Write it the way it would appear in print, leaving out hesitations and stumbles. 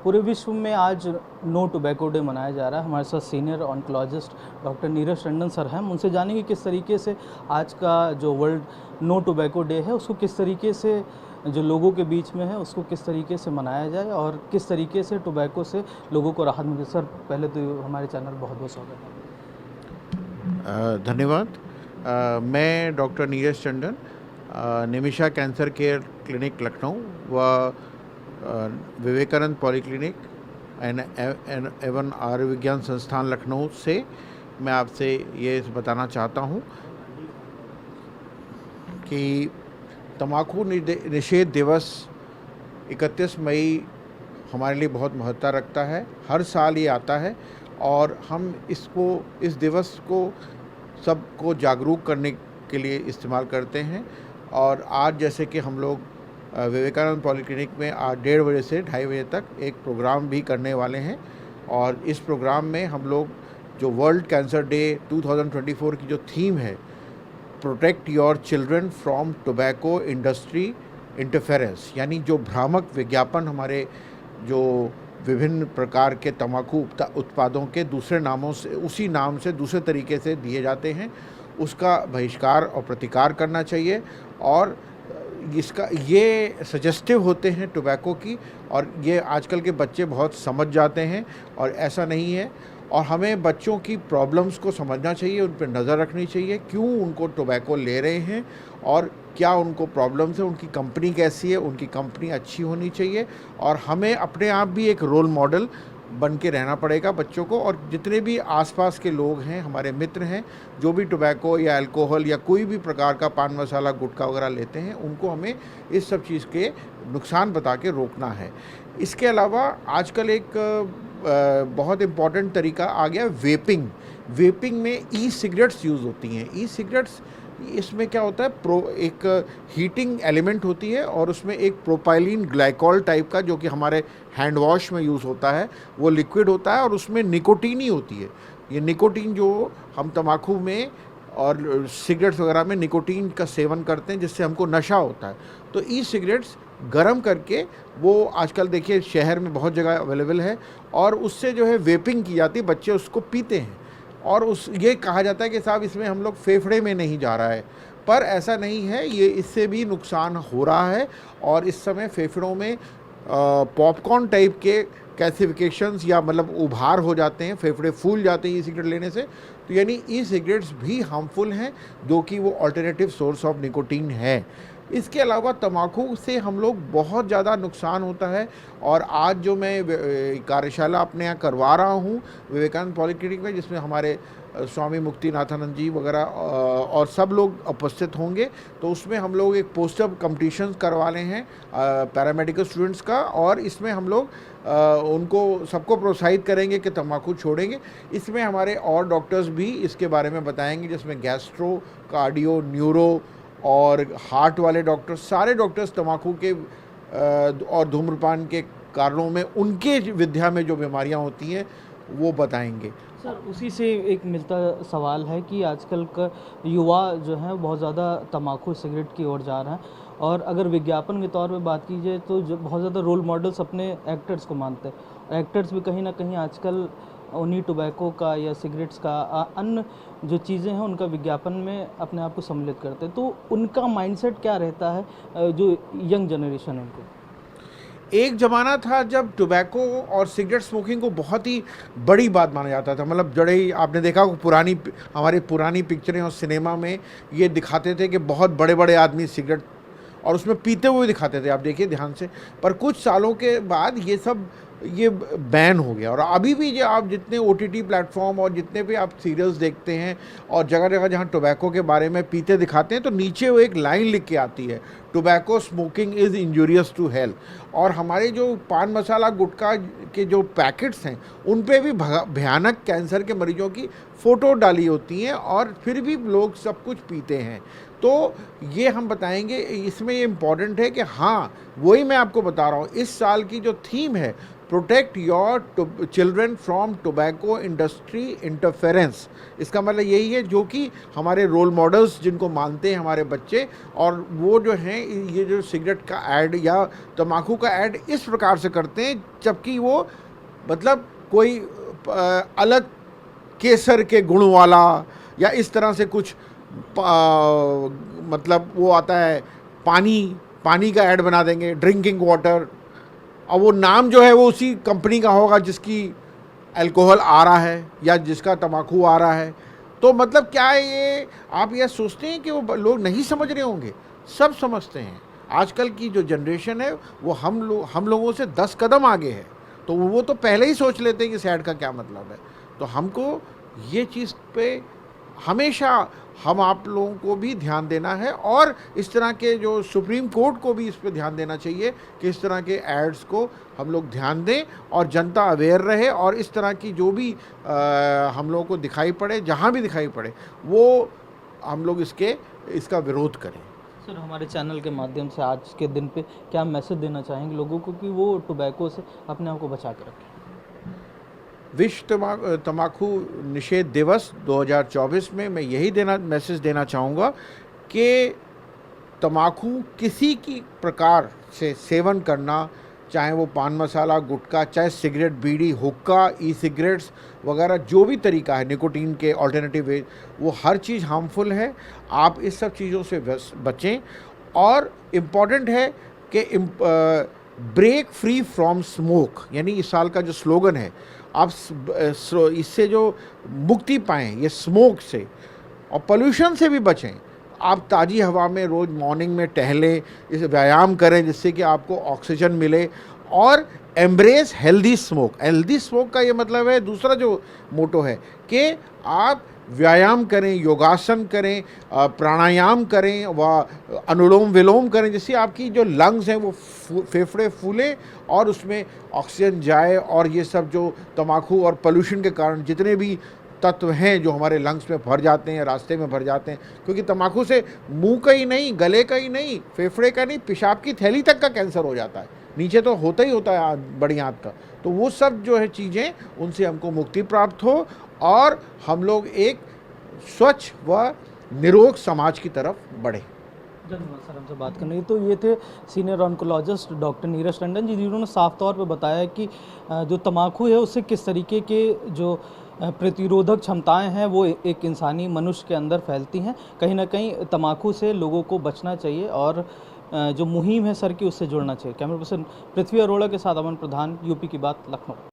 पूरे विश्व में आज नो टोबैको डे मनाया जा रहा है। हमारे साथ senior oncologist doctor Neeraj Tandon sir हैं। हम उनसे जानेंगे किस तरीके से आज का जो वर्ल्ड नो टोबैको डे है उसको किस तरीके से जो लोगों के बीच में है उसको किस तरीके से मनाया जाए और किस तरीके से टोबैको से लोगों को राहत मिले। सर पहले तो हमारे चैनल बहुत बहुत स्वागत है। धन्यवाद। मैं doctor Neeraj Tandon, Nimisha cancer care clinic Lucknow व विवेकानंद पॉलीक्लिनिक एवं आयुर्विज्ञान संस्थान लखनऊ से मैं आपसे ये बताना चाहता हूँ कि तंबाकू निषेध दिवस 31 मई हमारे लिए बहुत महत्ता रखता है। हर साल ये आता है और हम इस दिवस को सबको जागरूक करने के लिए इस्तेमाल करते हैं। और आज जैसे कि हम लोग विवेकानंद पॉलीक्लिनिक में आज 1:30 बजे से 2:30 बजे तक एक प्रोग्राम भी करने वाले हैं। और इस प्रोग्राम में हम लोग जो वर्ल्ड कैंसर डे 2024 की जो थीम है, protect your children from tobacco industry interference, यानी जो भ्रामक विज्ञापन हमारे जो विभिन्न प्रकार के तंबाकू उत्पादों के दूसरे नामों से, उसी नाम से दूसरे तरीके से दिए जाते हैं, उसका बहिष्कार और प्रतिकार करना चाहिए। और ये सजेस्टिव होते हैं टोबैको की, और ये आजकल के बच्चे बहुत समझ जाते हैं और ऐसा नहीं है। और हमें बच्चों की प्रॉब्लम्स को समझना चाहिए, उन पर नज़र रखनी चाहिए, क्यों उनको टोबैको ले रहे हैं और क्या उनको प्रॉब्लम्स है, उनकी कंपनी कैसी है, उनकी कंपनी अच्छी होनी चाहिए। और हमें अपने आप भी एक रोल मॉडल बन के रहना पड़ेगा बच्चों को। और जितने भी आसपास के लोग हैं, हमारे मित्र हैं, जो भी टोबैको या अल्कोहल या कोई भी प्रकार का पान मसाला गुटखा वगैरह लेते हैं, उनको हमें इस सब चीज़ के नुकसान बता के रोकना है। इसके अलावा आजकल एक बहुत इम्पॉर्टेंट तरीका आ गया वेपिंग। वेपिंग में ई सिगरेट्स यूज़ होती हैं। ई सिगरेट्स, इसमें क्या होता है, एक हीटिंग एलिमेंट होती है और उसमें एक प्रोपाइलिन ग्लाइकॉल टाइप का, जो कि हमारे हैंड वॉश में यूज़ होता है, वो लिक्विड होता है और उसमें निकोटीन ही होती है। ये निकोटीन जो हम तंबाकू में और सिगरेट्स वगैरह में निकोटीन का सेवन करते हैं, जिससे हमको नशा होता है। तो ई सिगरेट्स गरम करके, वो आजकल देखिए शहर में बहुत जगह अवेलेबल है, और उससे जो है वेपिंग की जाती है, बच्चे उसको पीते हैं। और ये कहा जाता है कि साहब इसमें हम लोग फेफड़े में नहीं जा रहा है, पर ऐसा नहीं है, ये इससे भी नुकसान हो रहा है। और इस समय फेफड़ों में पॉपकॉर्न टाइप के कैल्सिफिकेशंस या मतलब उभार हो जाते हैं, फेफड़े फूल जाते हैं ई सिगरेट लेने से। तो यानी ई सिगरेट्स भी हार्मफुल हैं, जो कि वो अल्टरनेटिव सोर्स ऑफ निकोटीन है। इसके अलावा तंबाकू से हम लोग बहुत ज़्यादा नुकसान होता है। और आज जो मैं कार्यशाला अपने यहाँ करवा रहा हूँ विवेकानंद पॉलीक्लिनिक में, जिसमें हमारे स्वामी मुक्तिनाथानंद जी वगैरह और सब लोग उपस्थित होंगे, तो उसमें हम लोग एक पोस्टर कंपटीशन करवा रहे हैं पैरामेडिकल स्टूडेंट्स का। और इसमें हम लोग उनको सबको प्रोत्साहित करेंगे कि तंबाकू छोड़ेंगे। इसमें हमारे और डॉक्टर्स भी इसके बारे में बताएंगे, जिसमें गैस्ट्रो, कार्डियो, न्यूरो और हार्ट वाले डॉक्टर्स, सारे डॉक्टर्स तंबाकू के और धूम्रपान के कारणों में, उनके विद्या में जो बीमारियां होती हैं, वो बताएंगे। सर उसी से एक मिलता सवाल है कि आजकल का युवा जो है बहुत ज़्यादा तंबाकू सिगरेट की ओर जा रहा है। और अगर विज्ञापन के तौर पे बात की जाए तो जो बहुत ज़्यादा रोल मॉडल्स अपने एक्टर्स को मानते हैं। एक्टर्स भी कहीं ना कहीं आजकल उन्हीं टोबैको का या सिगरेट्स का अन्य जो चीज़ें हैं उनका विज्ञापन में अपने आप को सम्मिलित करते हैं। तो उनका माइंडसेट क्या रहता है जो यंग जनरेशन है उनको? एक ज़माना था जब टोबैको और सिगरेट स्मोकिंग को बहुत ही बड़ी बात माना जाता था। मतलब जड़े ही आपने देखा हमारी पुरानी पिक्चरें और सिनेमा में ये दिखाते थे कि बहुत बड़े बड़े आदमी सिगरेट और उसमें पीते हुए दिखाते थे, आप देखिए ध्यान से। पर कुछ सालों के बाद ये बैन हो गया। और अभी भी जो आप जितने OTT प्लेटफॉर्म और जितने भी आप सीरियल्स देखते हैं और जगह जगह जहाँ टोबैको के बारे में पीते दिखाते हैं, तो नीचे वो एक लाइन लिख के आती है, tobacco smoking is injurious to health. और हमारे जो पान मसाला गुटखा के जो पैकेट्स हैं, उन पे भी भयानक कैंसर के मरीजों की फ़ोटो डाली होती हैं, और फिर भी लोग सब कुछ पीते हैं। तो ये हम बताएंगे। इसमें ये इम्पॉर्टेंट है कि हाँ, वही मैं आपको बता रहा हूँ, इस साल की जो थीम है protect your children from tobacco industry interference. इसका मतलब यही है, जो कि हमारे रोल मॉडल्स जिनको मानते हैं हमारे बच्चे, और वो जो हैं ये जो सिगरेट का ऐड या तम्बाकू का ऐड इस प्रकार से करते हैं जबकि वो मतलब कोई अलग केसर के गुण वाला या इस तरह से कुछ मतलब वो आता है, पानी का ऐड बना देंगे, ड्रिंकिंग वाटर, और वो नाम जो है वो उसी कंपनी का होगा जिसकी अल्कोहल आ रहा है या जिसका तम्बाकू आ रहा है। तो मतलब क्या है ये, आप ये सोचते हैं कि वो लोग नहीं समझ रहे होंगे? सब समझते हैं। आजकल की जो जनरेशन है वो हम लोगों से 10 कदम आगे है, तो वो तो पहले ही सोच लेते हैं कि सैड का क्या मतलब है। तो हमको ये चीज़ पे हमेशा हम आप लोगों को भी ध्यान देना है, और इस तरह के जो सुप्रीम कोर्ट को भी इस पे ध्यान देना चाहिए कि इस तरह के एड्स को हम लोग ध्यान दें और जनता अवेयर रहे, और इस तरह की जो भी हम लोगों को दिखाई पड़े, जहाँ भी दिखाई पड़े, वो हम लोग इसका विरोध करें। सर, हमारे चैनल के माध्यम से आज के दिन पे क्या मैसेज देना चाहेंगे लोगों को कि वो टोबैको से अपने आप को बचा के रखें? विश्व तम्बाकू निषेध दिवस 2024 में मैं यही मैसेज देना चाहूँगा कि तम्बाकू किसी की प्रकार से सेवन करना, चाहे वो पान मसाला, गुटखा, चाहे सिगरेट, बीड़ी, हुक्का, ई सिगरेट्स वगैरह जो भी तरीका है निकोटीन के ऑल्टरनेटिव वे, वो हर चीज़ हार्मफुल है। आप इस सब चीज़ों से बचें, और इम्पॉर्टेंट है कि ब्रेक फ्री फ्रॉम स्मोक, यानी इस साल का जो स्लोगन है, आप इससे जो मुक्ति पाएँ ये स्मोक से, और पोल्यूशन से भी बचें। आप ताज़ी हवा में रोज़ मॉर्निंग में टहलें, इसे व्यायाम करें जिससे कि आपको ऑक्सीजन मिले, और embrace healthy smoke. Healthy smoke का ये मतलब है, दूसरा जो मोटो है कि आप व्यायाम करें, योगासन करें, प्राणायाम करें व अनुलोम विलोम करें, जिससे आपकी जो लंग्स हैं वो फेफड़े फूलें और उसमें ऑक्सीजन जाए, और ये सब जो तम्बाकू और पोल्यूशन के कारण जितने भी तत्व हैं जो हमारे लंग्स में भर जाते हैं, रास्ते में भर जाते हैं, क्योंकि तम्बाकू से मुंह का ही नहीं, गले का ही नहीं, फेफड़े का नहीं, पेशाब की थैली तक का कैंसर हो जाता है। नीचे तो होता ही होता है बड़ी आंत का। तो वो सब जो है चीज़ें, उनसे हमको मुक्ति प्राप्त हो और हम लोग एक स्वच्छ व निरोग समाज की तरफ बढ़े। धन्यवाद सर हमसे बात करने की। तो ये थे senior oncologist doctor Neeraj Tandon ji, जिन्होंने साफ तौर पे बताया कि जो तम्बाकू है उससे किस तरीके के जो प्रतिरोधक क्षमताएं हैं वो एक इंसानी मनुष्य के अंदर फैलती हैं। कहीं ना कहीं तम्बाकू से लोगों को बचना चाहिए, और जो मुहिम है सर की उससे जुड़ना चाहिए। कैमरा पर्सन पृथ्वी अरोड़ा के साथ अमन प्रधान, यूपी की बात, लखनऊ।